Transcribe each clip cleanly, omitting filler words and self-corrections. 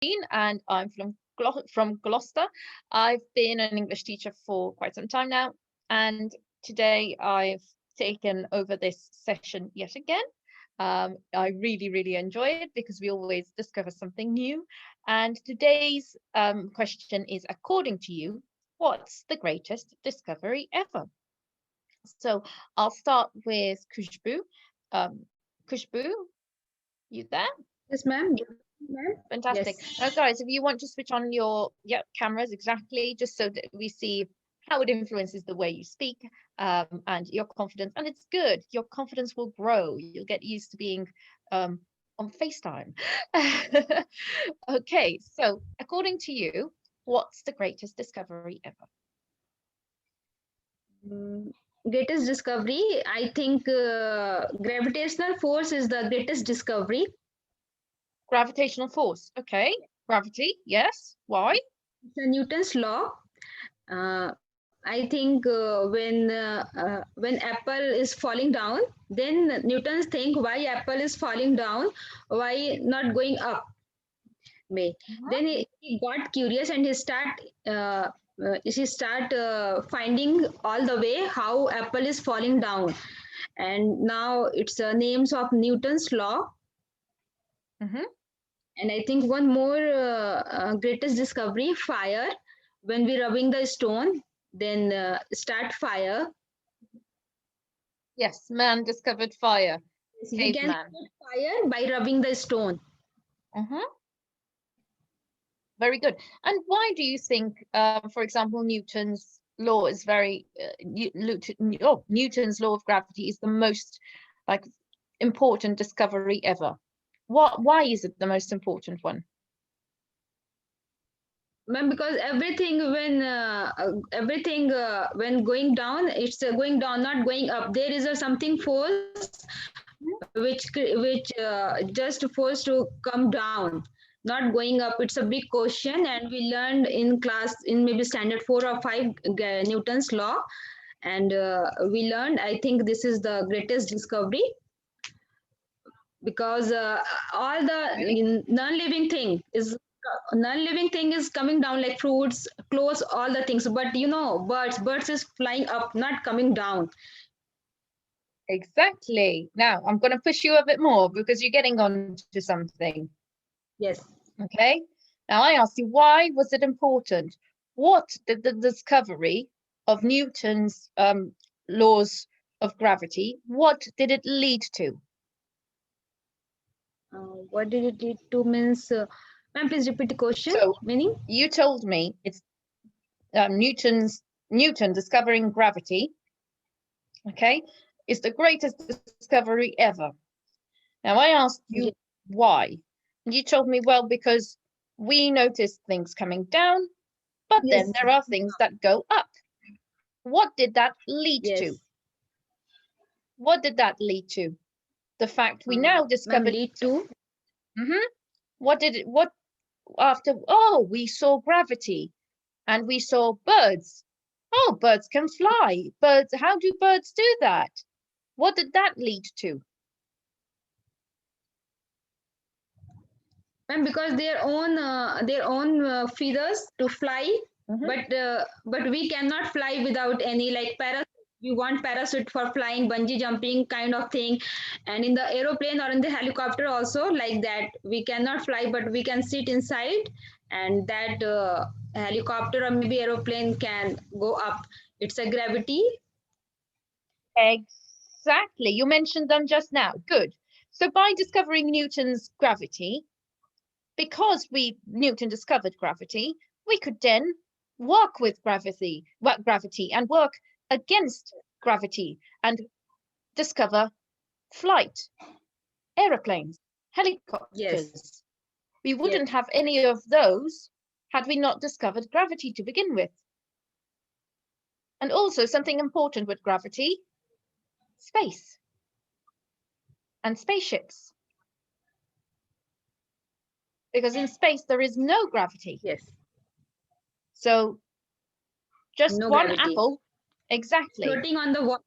and I'm from Gloucester. I've been an English teacher for quite some time now, and today I've taken over this session yet again. I really enjoy it because we always discover something new. And today's question is, according to you, what's the greatest discovery ever? So I'll start with Kushbu. Kushbu, you there? Yes, ma'am. Ma'am. Fantastic. Yes. Now, guys, if you want to switch on your cameras exactly, just so that we see how it influences the way you speak and your confidence. And it's good. Your confidence will grow. You'll get used to being on FaceTime. Okay, so according to you, what's the greatest discovery ever? Mm, Greatest discovery, I think gravitational force is the greatest discovery. Gravitational force. Okay, gravity. Yes. Why? It's a Newton's law. I think when apple is falling down, then Newton's think why apple is falling down, why not going up? May Mhm. then he got curious and he start finding all the way how apple is falling down, and now it's names of Newton's law. Mhm. And I think one more greatest discovery, fire. When we rubbing the stone, then start fire. Yes, man discovered fire. We can Caveman. start fire by rubbing the stone. Mhm. Very good. And why do you think, for example, Newton's law is Newton's law of gravity is the most like important discovery ever? Why is it the most important one? Ma'am, because everything when going down, it's going down, not going up. There is a something force which just forced to come down, not going up. It's a big question, and we learned in class in maybe standard 4 or 5 Newton's law, and we learned. I think this is the greatest discovery because all Okay. the non-living thing is coming down like fruits, clothes, all the things. But birds is flying up, not coming down. Exactly. Now I'm going to push you a bit more because you're getting onto something. Yes. Okay. Now I asked you, why was it important? What did the discovery of Newton's laws of gravity, what did it lead to? What did it lead to means? Ma'am, please repeat the question. So Meaning? you told me it's Newton discovering gravity, okay, is the greatest discovery ever. Now I asked you Yes. why. And you told me, well, because we notice things coming down, but then Yes. there are things that go up. What did that lead to? Yes. What did that lead to? The fact we now Ma'am, discovered. lead to. Mhm. What did it? What after? Oh, we saw gravity, and we saw birds. Oh, birds can fly. Birds. How do birds do that? What did that lead to? Ma'am, because their own feathers to fly, Mhm. but we cannot fly without any like parachute. We want parachute for flying, bungee jumping kind of thing, and in the aeroplane or in the helicopter also like that. We cannot fly, but we can sit inside, and that helicopter or maybe aeroplane can go up. It's a gravity. Exactly. You mentioned them just now. Good. So by discovering Newton's gravity, because Newton discovered gravity, we could then work with gravity and work against gravity and discover flight, aeroplanes, Yes, helicopters. We yes, wouldn't have any of those had we not discovered gravity to begin with. And also something important with gravity, space and spaceships. Because in space there is no gravity. yes. So just No one gravity. apple, exactly, Floating on the water.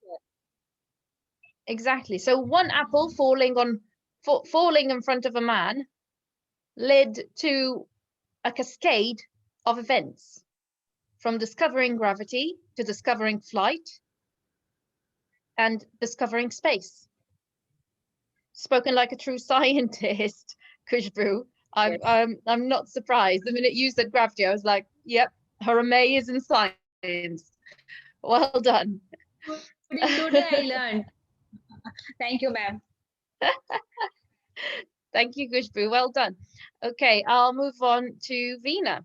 exactly. So one apple falling in front of a man led to a cascade of events, from discovering gravity to discovering flight and discovering space. Spoken like a true scientist, Khushbu. Yes. I'm not surprised. The minute you said gravity, I was like, yep, her MA is in science. Well done. Today I learned. Thank you, ma'am. Thank you, Khushbu. Well done. Okay, I'll move on to Veena.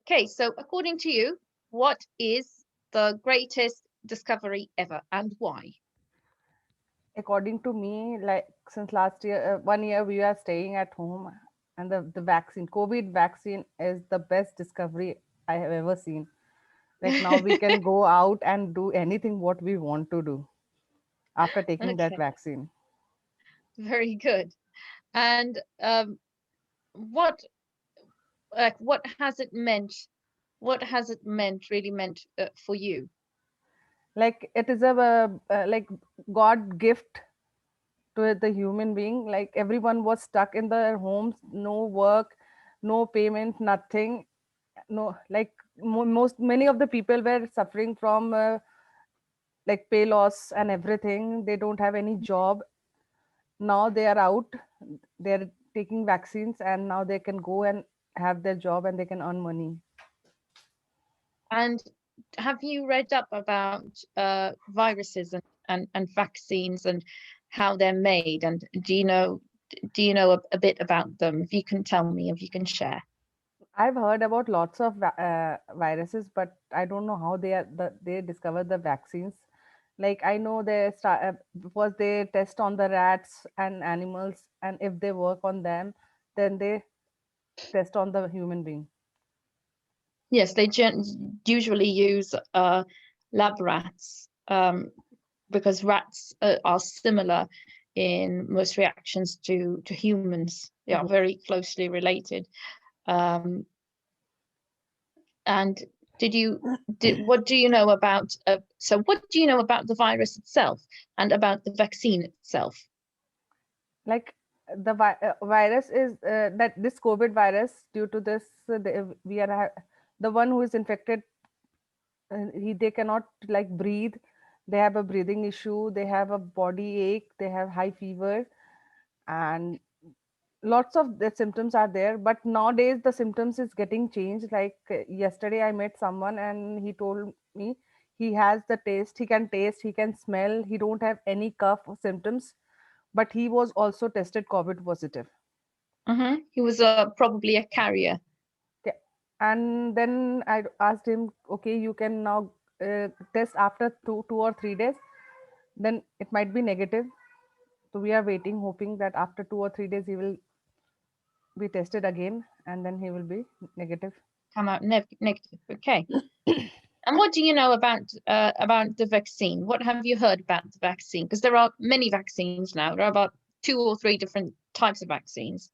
Okay, so according to you, what is the greatest discovery ever and why? According to me, like since last year, 1 year, we are staying at home, and the vaccine, COVID vaccine, is the best discovery I have ever seen. Like now we can go out and do anything what we want to do after taking that Okay, vaccine. very good. And what what has it meant? What has it meant, really meant for you? Like it is a like God gift to the human being. Like everyone was stuck in their homes, no work, no payment, nothing. No, like most many of the people were suffering from like pay loss and everything. They don't have any job. Now they are out, they're taking vaccines, and now they can go and have their job and they can earn money. And have you read up about viruses and vaccines and how they're made? And do you know a bit about them? If you can tell me, if you can share. I've heard about lots of viruses, but I don't know how they discover the vaccines. Like I know they start because they test on the rats and animals, and if they work on them, then they test on the human being. Yes, they usually use lab rats, because rats are similar in most reactions to humans. They are Yes. very closely related. Um, and what do you know about what do you know about the virus itself and about the vaccine itself? Like the virus is that this COVID virus, due to this, we are the one who is infected, they cannot like breathe, they have a breathing issue, they have a body ache, they have high fever, and lots of the symptoms are there. But nowadays the symptoms is getting changed. Like yesterday I met someone and he told me he has the taste, he can taste, he can smell, he don't have any cough symptoms, but he was also tested COVID positive. He was probably a carrier. Okay. And then I asked him, okay, you can now test after 2 or 3 days. Then it might be negative. So we are waiting, hoping that after 2 or 3 days he will be tested again, and then he will be negative. Come out negative. Okay. And what do you know about the vaccine? What have you heard about the vaccine? Because there are many vaccines now. There are about 2 or 3 different types of vaccines.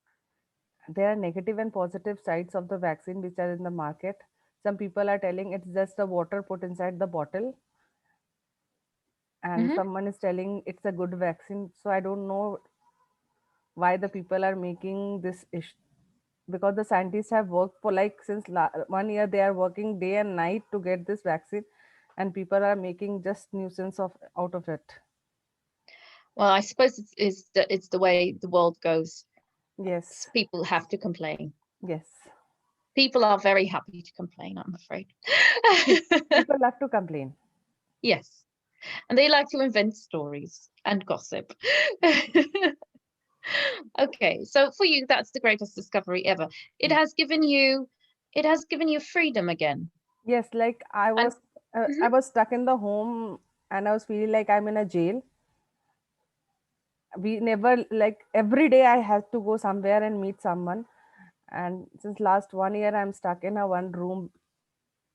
There are negative and positive sides of the vaccine which are in the market. Some people are telling it's just the water put inside the bottle, and Hmm. someone is telling it's a good vaccine. So I don't know why the people are making this issue, because the scientists have worked for like since 1 year, they are working day and night to get this vaccine, and people are making just nuisance of out of it. Well, I suppose it's the way the world goes. Yes. People have to complain. Yes. People are very happy to complain, I'm afraid. People love to complain. Yes. And they like to invent stories and gossip. Okay, so for you, that's the greatest discovery ever. It Mm. has given you, it has given you freedom again. Yes, like And I mhm, was stuck in the home, and I was feeling like I'm in a jail. We never, like every day I had to go somewhere and meet someone, and since last 1 year I'm stuck in a one room,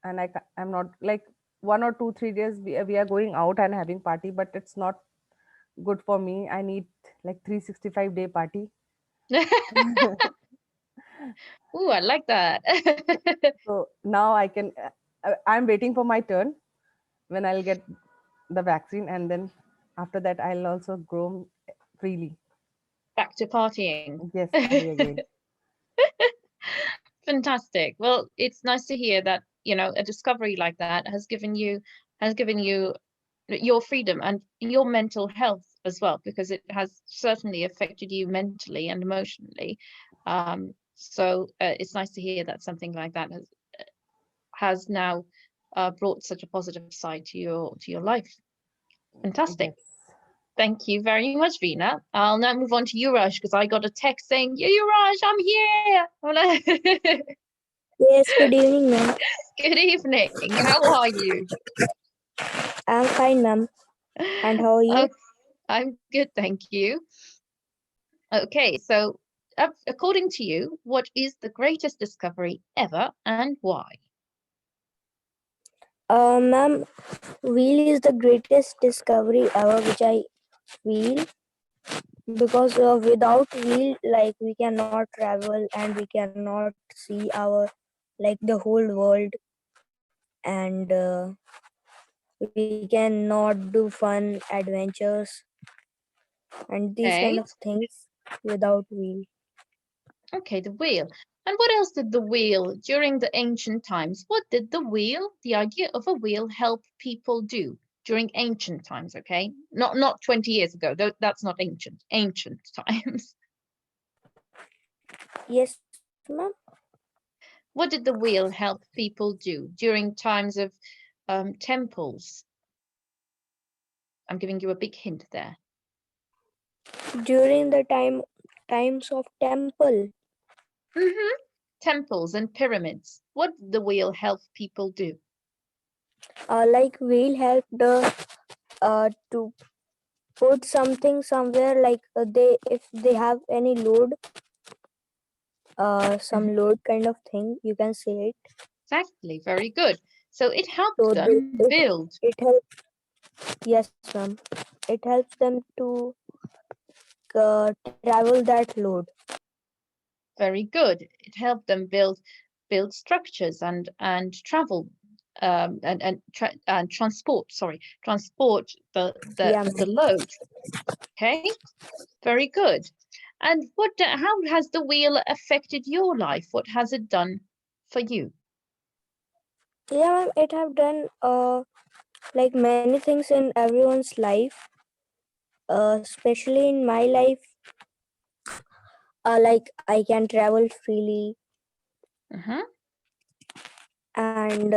and I'm not like 1 or 2 3 days we are going out and having party, but it's not good for me. I need like 365-day party. ooh, I like that. So now I can I'm waiting for my turn when I'll get the vaccine, and then after that I'll also grow freely. Back to partying. Yes, party again. Fantastic. Well, it's nice to hear that, you know, a discovery like that has given you your freedom and your mental health as well, because it has certainly affected you mentally and emotionally. So it's nice to hear that something like that has now brought such a positive side to your life. Fantastic. Yes. Thank you very much, Veena. I'll now move on to Yuraj because I got a text saying, "Yeah, Yuraj, I'm here." Yes, good evening, ma'am. Good evening. How are you? I'm fine, ma'am. And how are you? Oh, I'm good, thank you. Okay, so according to you, what is the greatest discovery ever and why? Ma'am, wheel is the greatest discovery ever, which I feel, because without wheel, like we cannot travel and we cannot see our, like the whole world, and we cannot do fun adventures and these kind of Okay, things without wheel. okay, the wheel. And what else did the wheel during the ancient times? What did the wheel, the idea of a wheel, help people do during ancient times? Okay, not 20 years ago. That's not ancient. Ancient times. Yes, ma'am. What did the wheel help people do during times of temples? I'm giving you a big hint there. During the times of temple, Hmm. Temples and pyramids. What did the wheel help people do? like wheel helped to put something somewhere, like they, if they have any load, Mhm. some load kind of thing, you can say it. Exactly, very good. So it helped So them build. it helps. Yes, ma'am. It helps them to travel that load. Very good. It helped them build structures and travel and transport. Sorry, transport the the Yeah, the ma'am. load. Okay, very good. And how has the wheel affected your life? What has it done for you? Yeah, ma'am. It have done like many things in everyone's life. Especially in my life, like I can travel freely, Uh-huh. and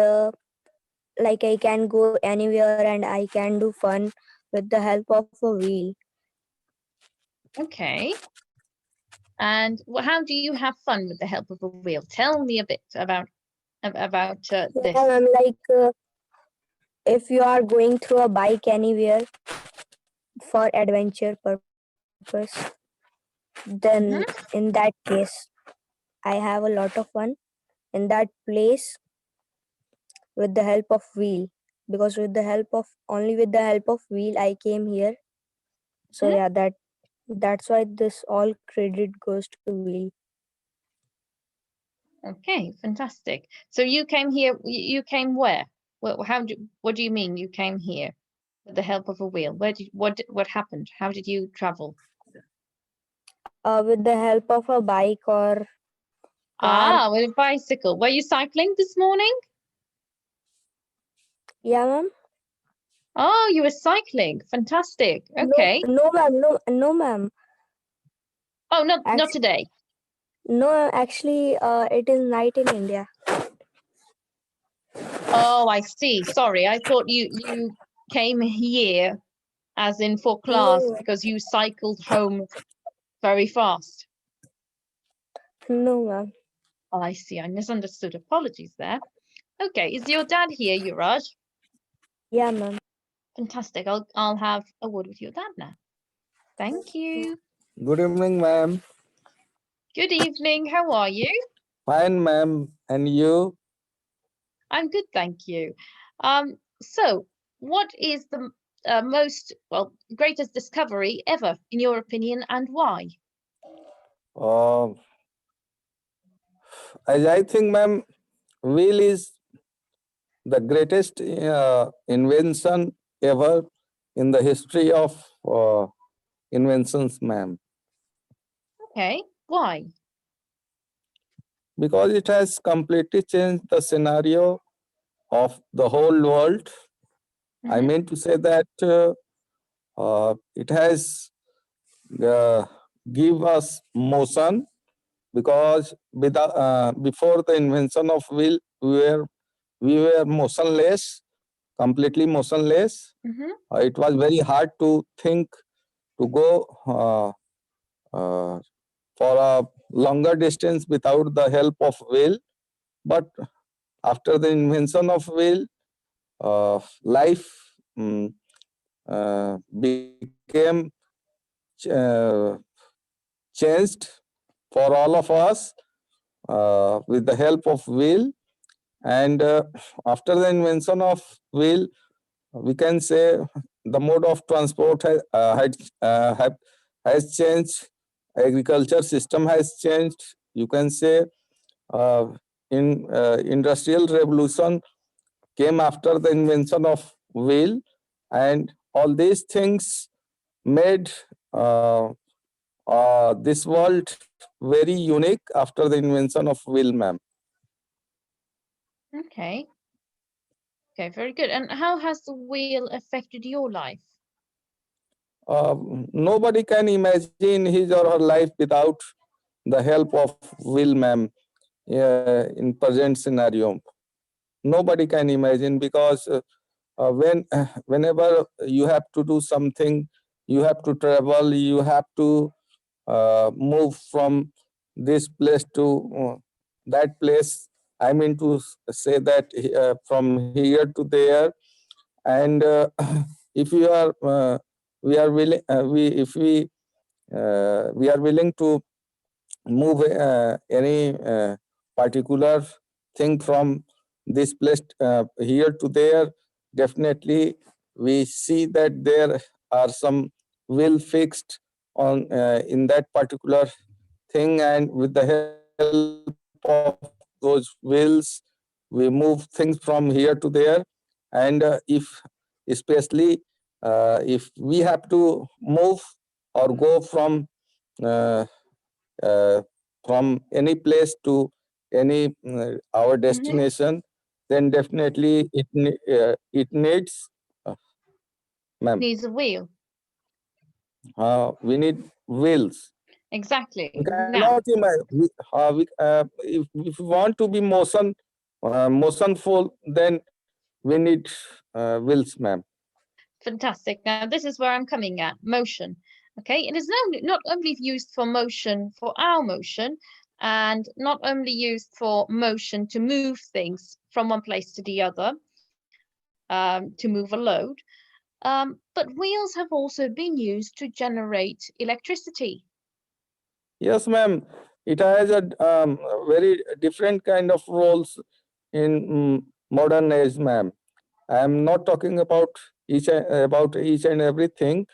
like I can go anywhere and I can do fun with the help of a wheel. Okay. And how do you have fun with the help of a wheel? Tell me a bit about Yeah, this. I'm like if you are going through a bike anywhere for adventure purpose, then Hmm. in that case I have a lot of fun in that place with the help of wheel, because with the help of, only with the help of wheel I came here. So Hmm. yeah, that's why this all credit goes to wheel. Okay, fantastic. So you came here. You came where? Well, what do you mean you came here with the help of a wheel? What happened? How did you travel? With the help of a bike or car. Ah, with a bicycle. Were you cycling this morning? Yeah, ma'am. Oh, you were cycling. Fantastic. No, Okay. no, ma'am. No, ma'am. Oh, not Actually, today. no, actually, it is night in India. Oh, I see. Sorry, I thought you came here as in for class No, because you cycled home very fast. no, ma'am. Oh, I see. I misunderstood. Apologies there. Okay, is your dad here, Yuraj? Yeah, ma'am. Fantastic. I'll have a word with your dad now. Thank you. Good evening, ma'am. Good evening. How are you? Fine, ma'am. And you? I'm good, thank you. So what is the most, well, greatest discovery ever, in your opinion, and why? Uh, as I think, ma'am, wheel is the greatest invention ever in the history of inventions, ma'am. Okay, why? Because it has completely changed the scenario of the whole world. I Mhm. mean to say that it has give us motion, because before the invention of wheel, we were motionless, completely motionless. Mhm. It was very hard to think to go uh, for a longer distance without the help of wheel. But after the invention of wheel, life became changed for all of us with the help of wheel. And after the invention of wheel, we can say the mode of transport has changed. Agriculture system has changed. You can say uh, in industrial revolution came after the invention of wheel, and all these things made this world very unique after the invention of wheel, ma'am. Okay. Okay, very good. And how has the wheel affected your life? Nobody can imagine his or her life without the help of wheel, ma'am. In present scenario, nobody can imagine, because whenever you have to do something, you have to travel, you have to move from this place to that place. I mean to say that from here to there. And if you are we are willing we if we are willing to move any particular thing from this place here to there, definitely we see that there are some will fixed on in that particular thing, and with the help of those wills, we move things from here to there. And if especially if we have to move or go uh, uh, from any place to any our Mhm. destination, then definitely it needs, uh, ma'am, Needs a wheel. we need wheels. We Exactly. Now, cannot imagine. If we want to be motionful, then we need wheels, ma'am. fantastic. Now, this is where I'm coming at, motion. Okay, it is now not only used for motion, for our motion, and not only used for motion to move things from one place to the other, to move a load, but wheels have also been used to generate electricity. Yes, ma'am. It has a very different kind of roles in modern age, ma'am. I am not talking about each and everything,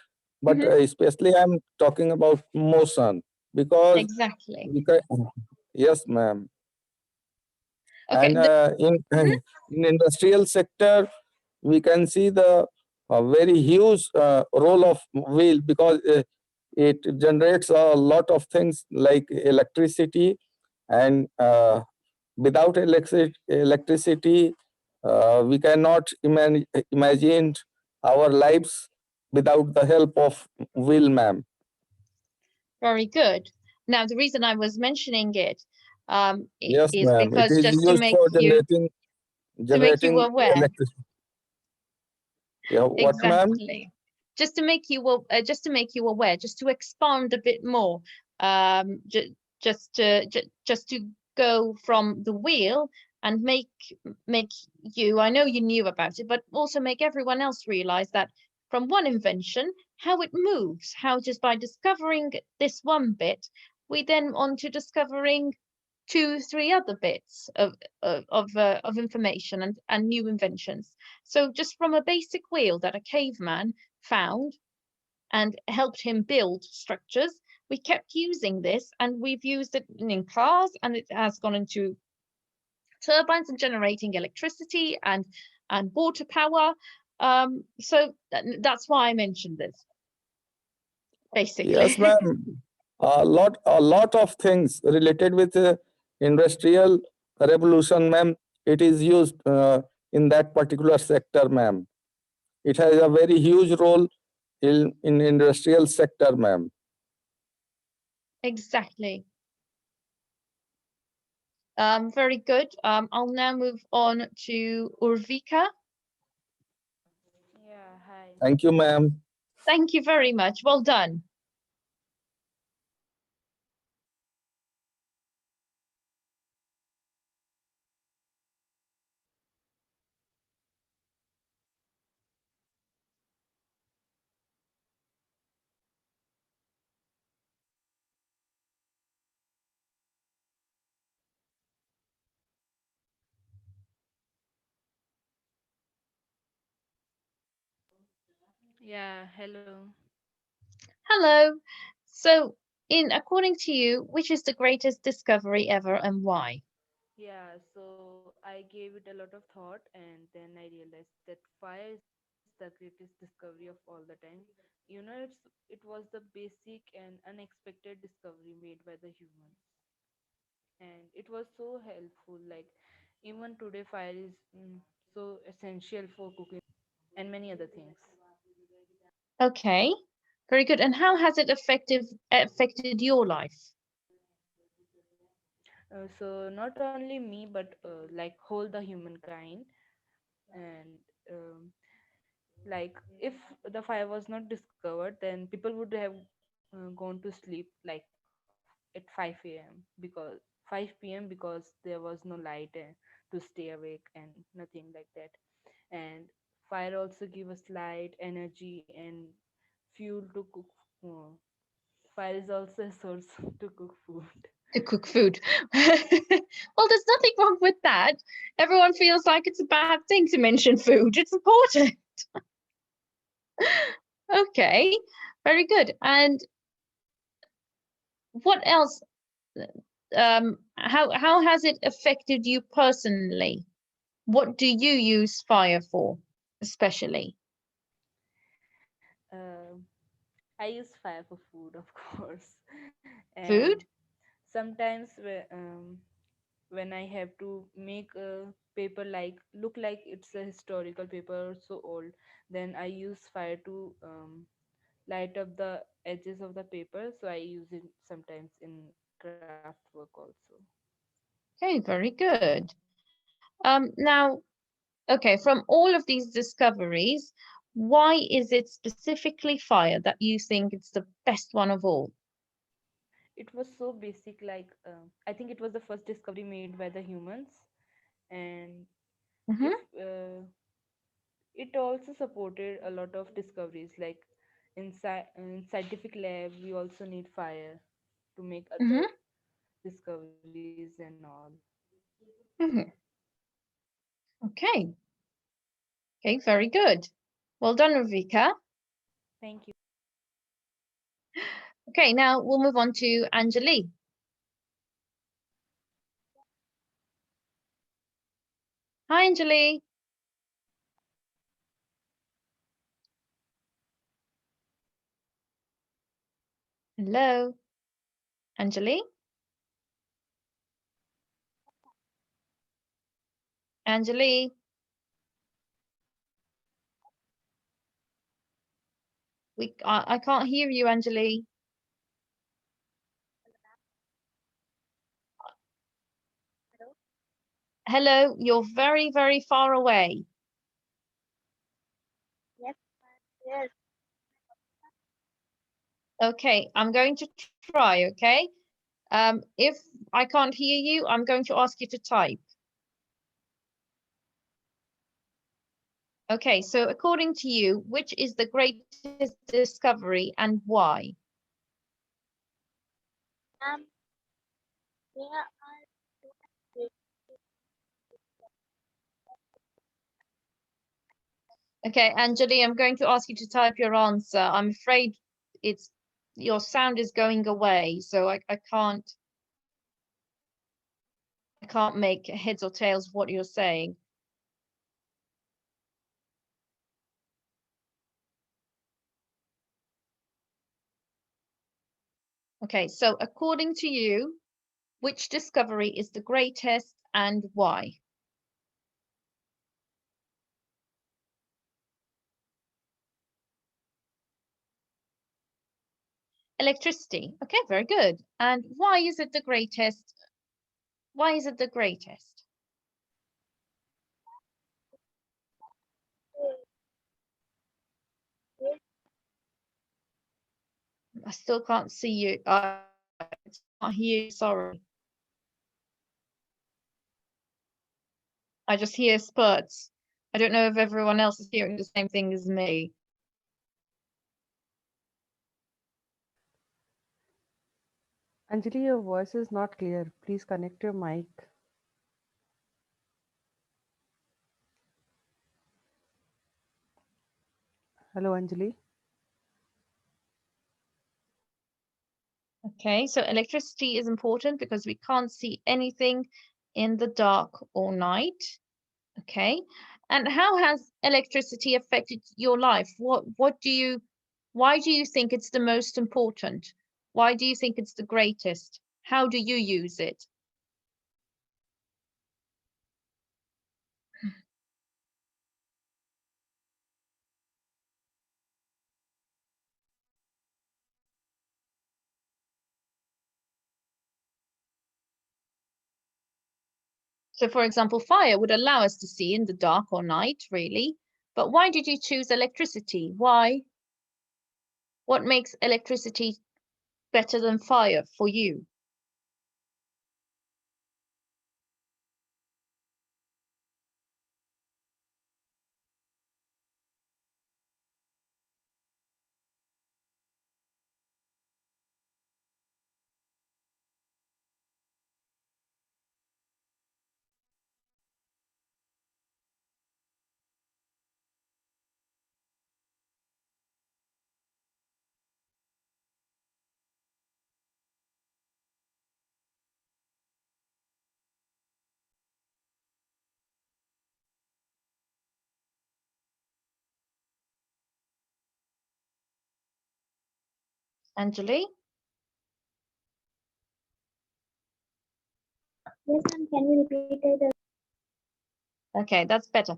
but Mhm. especially I am talking about motion, because Exactly. we can, yes, ma'am. Okay. And in Mhm. in industrial sector, we can see the very huge role of wheel, because it generates a lot of things like electricity. And without electricity, we cannot imagine our lives without the help of wheel, ma'am. Very good. Now, the reason I was mentioning it Yes, is ma'am. It because is just used for generating aware. electricity. Yeah, what, ma'am? Exactly. Just to make you aware, just to expand a bit more, just to go from the wheel and make you, I know you knew about it, but also make everyone else realize that from one invention, how it moves, how just by discovering this one bit, we then on to discovering two, three other bits of information and new inventions. So just from a basic wheel that a caveman found and helped him build structures, we kept using this and we've used it in cars and it has gone into turbines and generating electricity and water power. So that's why I mentioned this, Yes, basically. ma'am. a lot of things related with industrial revolution, ma'am. It is used in that particular sector, ma'am. It has a very huge role in industrial sector, ma'am. Exactly. Very good. I'll now move on to Urvika. Yeah, hi. Thank you, ma'am. Thank you very much. Well done. Yeah, hello. Hello. So, according to you, which is the greatest discovery ever and why? Yeah, so I gave it a lot of thought and then I realized that fire is the greatest discovery of all the time. It was the basic and unexpected discovery made by the humans. And it was so helpful. Like, even today, fire is so essential for cooking and many other things. Okay. Very good. And how has it affected your life? So, not only me, but like, whole the humankind. And like if the fire was not discovered, then people would have gone to sleep like at 5 a.m. because 5 p.m. because there was no light to stay awake and nothing like that. And fire also give us light, energy, and fuel to cook. uh, Fire is also a source to cook food. To cook food. Well, there's nothing wrong with that. Everyone feels like it's a bad thing to mention food. It's important. Okay. Very good. And what else? How has it affected you personally? What do you use fire for, especially? Um I use fire for food, of course. And Food? sometimes when I have to make a paper like look like it's a historical paper so old, then I use fire to light up the edges of the paper. So I use it sometimes in craft work also. Okay, very good. Now, okay, from all of these discoveries, why is it specifically fire that you think it's the best one of all? It was so basic, like I think it was the first discovery made by the humans. And if Mm-hmm, it also supported a lot of discoveries, like in scientific lab we also need fire to make mm-hmm, other discoveries and all. mm-hmm. Okay, okay, very good. Well done, Ravika. Thank you. Okay, now we'll move on to Anjali. Hi, Anjali. Hello, Anjali. Anjali, I can't hear you, Anjali. Hello, you're very, very far away. Yes. Okay, I'm going to try, okay? If I can't hear you, I'm going to ask you to type. Okay, so according to you, which is the greatest discovery and why? Um, there are two. Okay, Anjali, I'm going to ask you to type your answer. I'm afraid it's your sound is going away, so I can't make heads or tails of what you're saying. Okay, so according to you, which discovery is the greatest and why? Electricity. Okay, very good. And why is it the greatest? Why is it the greatest? I still can't see you. I can't hear you, sorry. I just hear spurts. I don't know if everyone else is hearing the same thing as me. Anjali, your voice is not clear. Please connect your mic. Hello, Anjali. Okay, so electricity is important because we can't see anything in the dark or night. Okay, and how has electricity affected your life? Why do you think it's the most important? Why do you think it's the greatest? How do you use it? So for example, fire would allow us to see in the dark or night, really. But why did you choose electricity? Why? What makes electricity better than fire for you? Anjali? Yes, ma'am. Can you repeat it? Okay, that's better.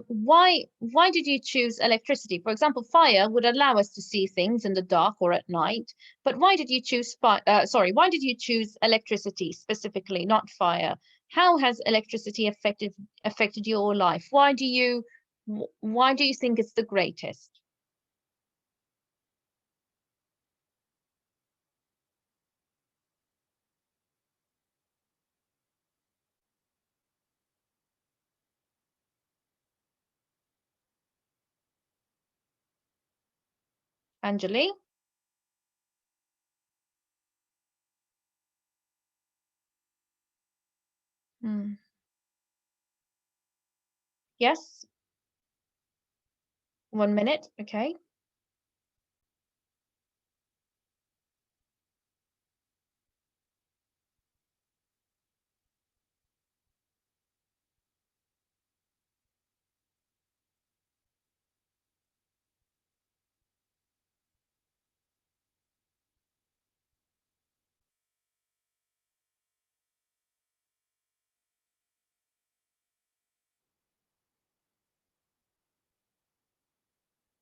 Why did you choose electricity? For example, fire would allow us to see things in the dark or at night, but why did you choose why did you choose electricity specifically, not fire? How has electricity affected your life? Why do you think it's the greatest? Anjali? Hmm. Yes, 1 minute. Okay.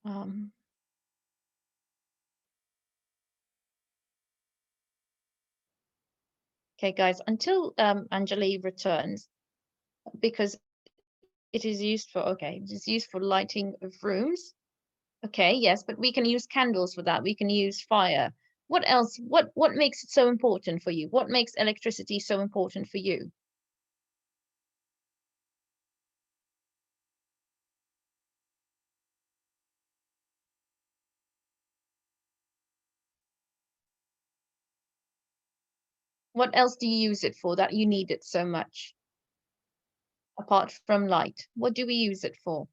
Um, okay, guys, until Anjali returns, because it is used for, okay, it is used for lighting of rooms. Okay, yes, but we can use candles for that. We can use fire. What else? What makes it so important for you? What makes electricity so important for you? What else do you use it for that you need it so much? Apart from light, what do we use it for?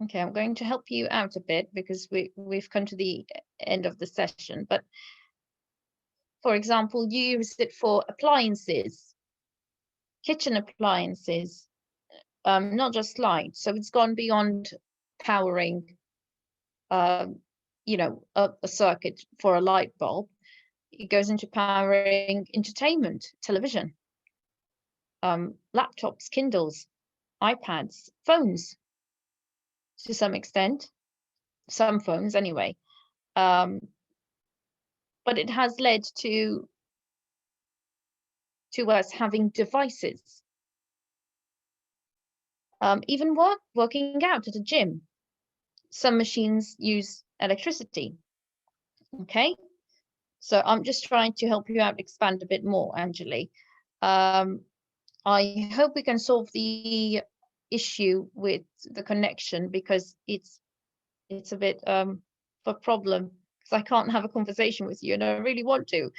Okay, I'm going to help you out a bit because we've come to the end of the session. But for example, you use it for appliances, kitchen appliances, not just lights. So it's gone beyond powering, you know, a circuit for a light bulb. It goes into powering entertainment, television, laptops, Kindles, iPads, phones to some extent, some phones anyway. But it has led to us having devices, even working out at a gym. Some machines use electricity. Okay, so I'm just trying to help you out, expand a bit more, Anjali. I hope we can solve the issue with the connection, because it's a bit of a problem, because I can't have a conversation with you and I really want to.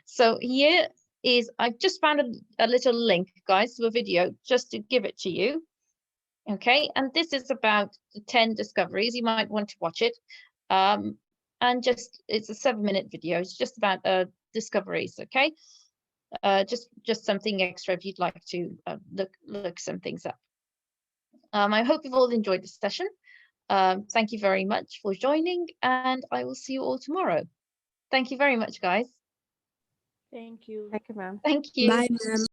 So here is, I've just found a little link, guys, to a video just to give it to you. Okay, and this is about the 10 discoveries. You might want to watch it. And just, it's a 7-minute video. It's just about discoveries, okay? Just something extra if you'd like to look some things up. I hope you've all enjoyed this session. Thank you very much for joining, and I will see you all tomorrow. Thank you very much, guys. Thank you. Thank you, ma'am. Thank you. Bye, ma'am.